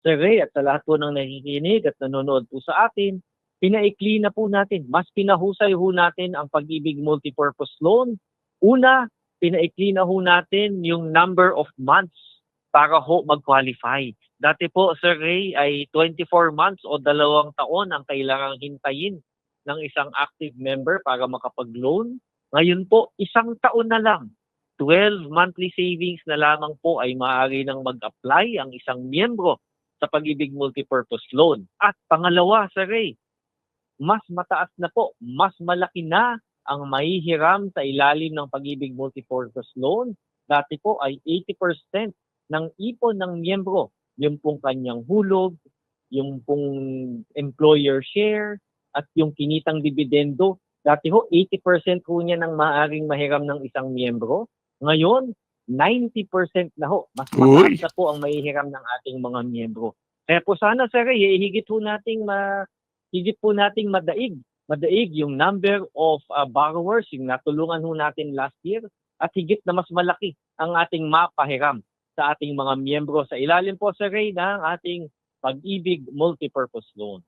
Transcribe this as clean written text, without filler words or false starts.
Sir Ray, at sa lahat po ng nakikinig at nanonood po sa atin, pinaikli na po natin, mas pinahusay ho natin ang Pag-ibig Multipurpose Loan. Una, pinaikli na ho natin yung number of months para ho mag-qualify. Dati po, Sir Ray, ay 24 months o 2 taon ang kailangang hintayin ng isang active member para makapag-loan. Ngayon po, 1 taon na lang. 12 monthly savings na lamang po ay maaari nang mag-apply ang isang miyembro sa Pag-ibig Multipurpose Loan. At pangalawa, Sir Ray, mas mataas na po, mas malaki na ang mahihiram sa ilalim ng Pag-ibig Multipurpose Loan. Dati po ay 80% ng ipon ng miyembro, yung pong kanyang hulog, yung pong employer share, at yung kinitang dividendo. Dati ho, 80% ho niya ng maaaring mahiram ng isang miyembro. Ngayon, 90% na ho. Mas mataas na po ang mahihiram ng ating mga miyembro. Kaya po sana, Sir Ray, higit po nating madaig yung number of borrowers, yung natulungan ho natin last year, at higit na mas malaki ang ating mapahiram sa ating mga miyembro sa ilalim po, Sir Ray, ng ating Pag-ibig Multipurpose Loan.